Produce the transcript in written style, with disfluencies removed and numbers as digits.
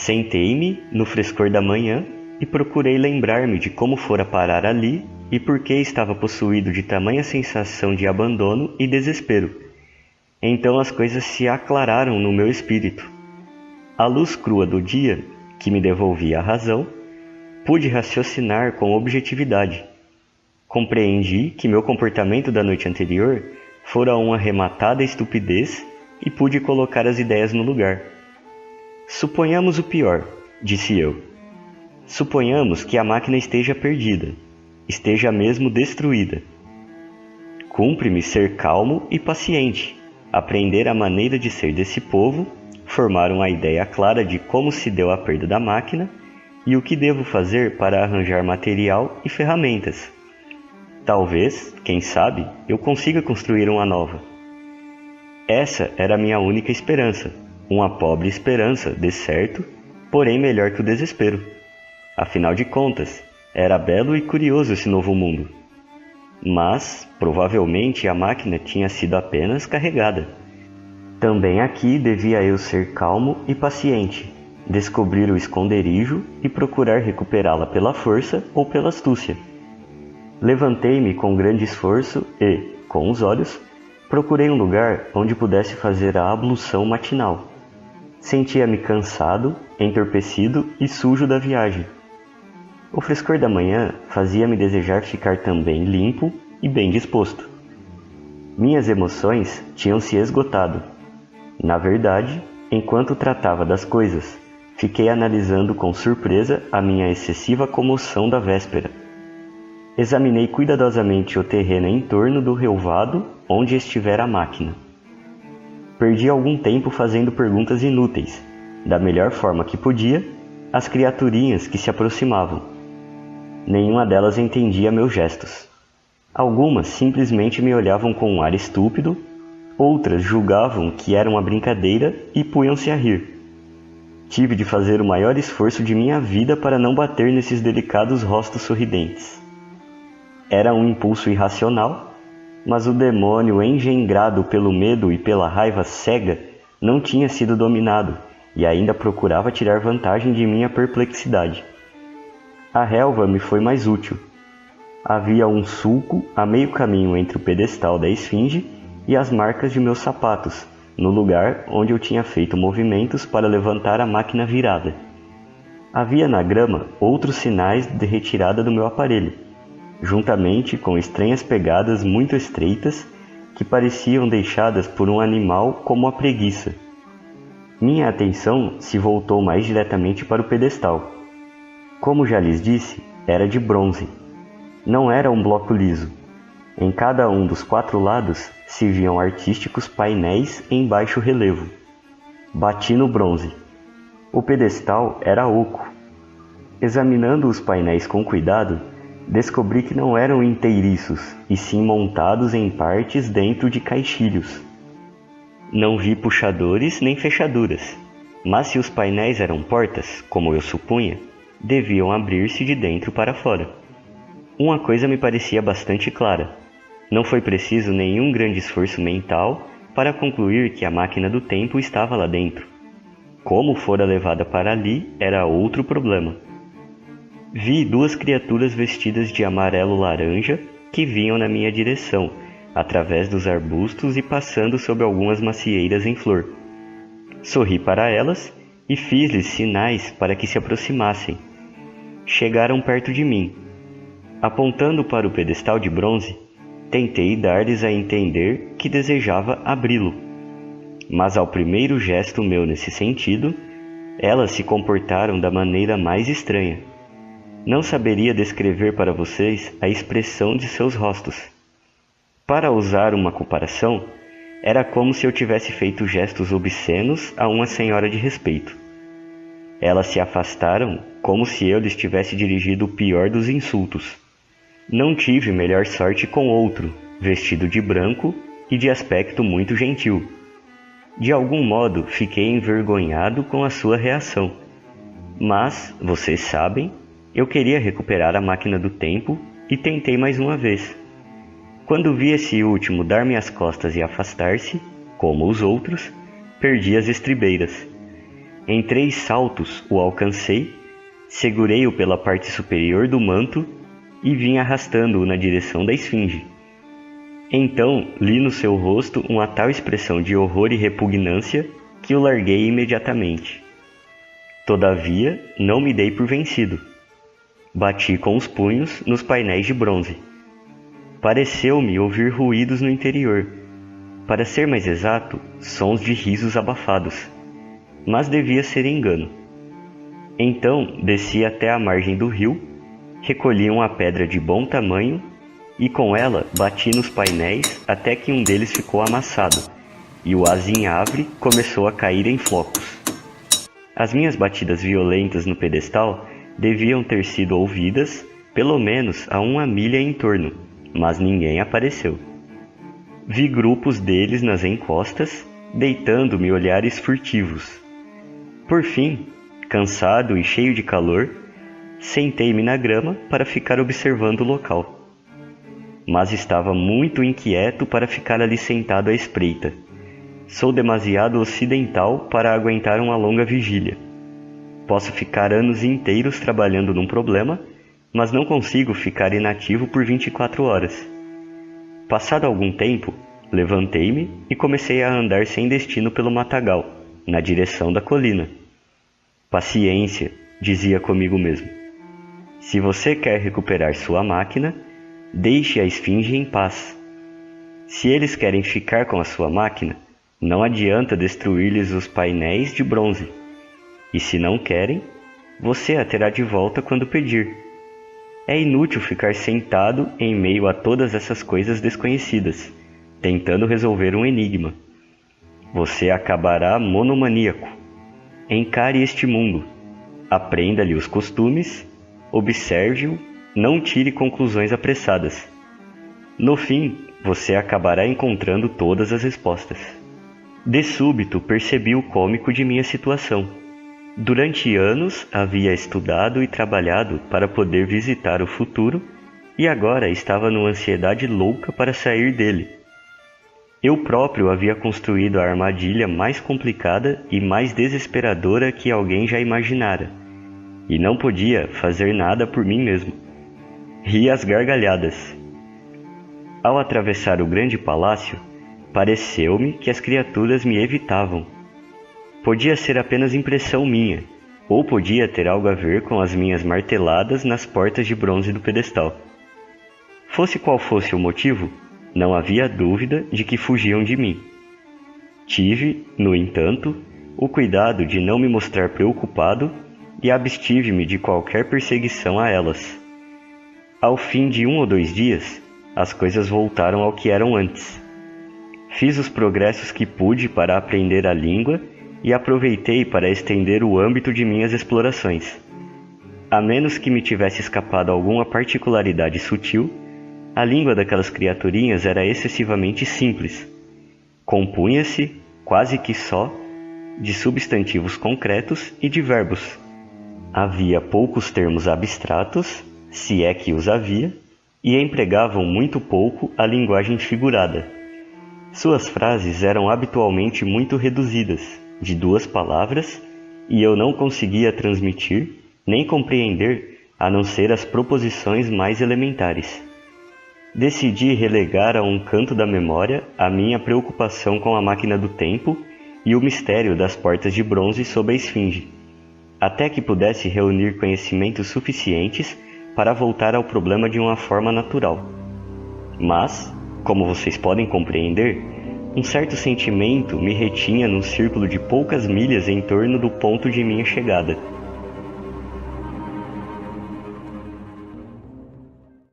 Sentei-me no frescor da manhã e procurei lembrar-me de como fora parar ali e por que estava possuído de tamanha sensação de abandono e desespero. Então as coisas se aclararam no meu espírito. À luz crua do dia, que me devolvia a razão, pude raciocinar com objetividade. Compreendi que meu comportamento da noite anterior fora uma arrematada estupidez e pude colocar as ideias no lugar. Suponhamos o pior, disse eu. Suponhamos que a máquina esteja perdida, esteja mesmo destruída. Cumpre-me ser calmo e paciente, aprender a maneira de ser desse povo, formar uma ideia clara de como se deu a perda da máquina e o que devo fazer para arranjar material e ferramentas. Talvez, quem sabe, eu consiga construir uma nova. Essa era a minha única esperança, uma pobre esperança, de certo, porém melhor que o desespero. Afinal de contas, era belo e curioso esse novo mundo. Mas, provavelmente, a máquina tinha sido apenas carregada. Também aqui devia eu ser calmo e paciente, descobrir o esconderijo e procurar recuperá-la pela força ou pela astúcia. Levantei-me com grande esforço e, com os olhos, procurei um lugar onde pudesse fazer a ablução matinal. Sentia-me cansado, entorpecido e sujo da viagem. O frescor da manhã fazia-me desejar ficar também limpo e bem disposto. Minhas emoções tinham se esgotado. Na verdade, enquanto tratava das coisas, fiquei analisando com surpresa a minha excessiva comoção da véspera. Examinei cuidadosamente o terreno em torno do relvado onde estivera a máquina. Perdi algum tempo fazendo perguntas inúteis, da melhor forma que podia, às criaturinhas que se aproximavam. Nenhuma delas entendia meus gestos. Algumas simplesmente me olhavam com um ar estúpido, outras julgavam que era uma brincadeira e punham-se a rir. Tive de fazer o maior esforço de minha vida para não bater nesses delicados rostos sorridentes. Era um impulso irracional, mas o demônio engendrado pelo medo e pela raiva cega não tinha sido dominado e ainda procurava tirar vantagem de minha perplexidade. A relva me foi mais útil. Havia um sulco a meio caminho entre o pedestal da esfinge e as marcas de meus sapatos, no lugar onde eu tinha feito movimentos para levantar a máquina virada. Havia na grama outros sinais de retirada do meu aparelho, juntamente com estranhas pegadas muito estreitas que pareciam deixadas por um animal como a preguiça. Minha atenção se voltou mais diretamente para o pedestal. Como já lhes disse, era de bronze. Não era um bloco liso. Em cada um dos 4 lados se viam artísticos painéis em baixo relevo. Bati no bronze. O pedestal era oco. Examinando os painéis com cuidado, descobri que não eram inteiriços, e sim montados em partes dentro de caixilhos. Não vi puxadores nem fechaduras, mas se os painéis eram portas, como eu supunha, deviam abrir-se de dentro para fora. Uma coisa me parecia bastante clara. Não foi preciso nenhum grande esforço mental para concluir que a máquina do tempo estava lá dentro. Como fora levada para ali era outro problema. Vi 2 criaturas vestidas de amarelo-laranja que vinham na minha direção, através dos arbustos e passando sobre algumas macieiras em flor. Sorri para elas e fiz-lhes sinais para que se aproximassem. Chegaram perto de mim. Apontando para o pedestal de bronze, tentei dar-lhes a entender que desejava abri-lo. Mas ao primeiro gesto meu nesse sentido, elas se comportaram da maneira mais estranha. Não saberia descrever para vocês a expressão de seus rostos. Para usar uma comparação, era como se eu tivesse feito gestos obscenos a uma senhora de respeito. Elas se afastaram como se eu lhes tivesse dirigido o pior dos insultos. Não tive melhor sorte com outro, vestido de branco e de aspecto muito gentil. De algum modo, fiquei envergonhado com a sua reação. Mas, vocês sabem, eu queria recuperar a máquina do tempo e tentei mais uma vez. Quando vi esse último dar-me as costas e afastar-se, como os outros, perdi as estribeiras. Em 3 saltos o alcancei, segurei-o pela parte superior do manto e vim arrastando-o na direção da esfinge. Então li no seu rosto uma tal expressão de horror e repugnância que o larguei imediatamente. Todavia, não me dei por vencido. Bati com os punhos nos painéis de bronze. Pareceu-me ouvir ruídos no interior. Para ser mais exato, sons de risos abafados. Mas devia ser engano. Então desci até a margem do rio, recolhi uma pedra de bom tamanho e com ela bati nos painéis até que um deles ficou amassado e o azinhavre começou a cair em flocos. As minhas batidas violentas no pedestal deviam ter sido ouvidas pelo menos a 1 milha em torno, mas ninguém apareceu. Vi grupos deles nas encostas, deitando-me olhares furtivos. Por fim, cansado e cheio de calor, sentei-me na grama para ficar observando o local. Mas estava muito inquieto para ficar ali sentado à espreita. Sou demasiado ocidental para aguentar uma longa vigília. Posso ficar anos inteiros trabalhando num problema, mas não consigo ficar inativo por 24 horas. Passado algum tempo, levantei-me e comecei a andar sem destino pelo matagal, na direção da colina. Paciência, dizia comigo mesmo. Se você quer recuperar sua máquina, deixe a esfinge em paz. Se eles querem ficar com a sua máquina, não adianta destruir-lhes os painéis de bronze. E se não querem, você a terá de volta quando pedir. É inútil ficar sentado em meio a todas essas coisas desconhecidas, tentando resolver um enigma. Você acabará monomaníaco. Encare este mundo. Aprenda-lhe os costumes, observe-o, não tire conclusões apressadas. No fim, você acabará encontrando todas as respostas. De súbito percebi o cômico de minha situação. Durante anos havia estudado e trabalhado para poder visitar o futuro e agora estava numa ansiedade louca para sair dele. Eu próprio havia construído a armadilha mais complicada e mais desesperadora que alguém já imaginara, e não podia fazer nada por mim mesmo. Ri às gargalhadas. Ao atravessar o grande palácio, pareceu-me que as criaturas me evitavam. Podia ser apenas impressão minha, ou podia ter algo a ver com as minhas marteladas nas portas de bronze do pedestal. Fosse qual fosse o motivo, não havia dúvida de que fugiam de mim. Tive, no entanto, o cuidado de não me mostrar preocupado e abstive-me de qualquer perseguição a elas. Ao fim de 1 ou 2 dias, as coisas voltaram ao que eram antes. Fiz os progressos que pude para aprender a língua e aproveitei para estender o âmbito de minhas explorações. A menos que me tivesse escapado alguma particularidade sutil, a língua daquelas criaturinhas era excessivamente simples. Compunha-se, quase que só, de substantivos concretos e de verbos. Havia poucos termos abstratos, se é que os havia, e empregavam muito pouco a linguagem figurada. Suas frases eram habitualmente muito reduzidas, de 2 palavras, e eu não conseguia transmitir, nem compreender, a não ser as proposições mais elementares. Decidi relegar a um canto da memória a minha preocupação com a máquina do tempo e o mistério das portas de bronze sob a esfinge, até que pudesse reunir conhecimentos suficientes para voltar ao problema de uma forma natural. Mas, como vocês podem compreender, um certo sentimento me retinha num círculo de poucas milhas em torno do ponto de minha chegada.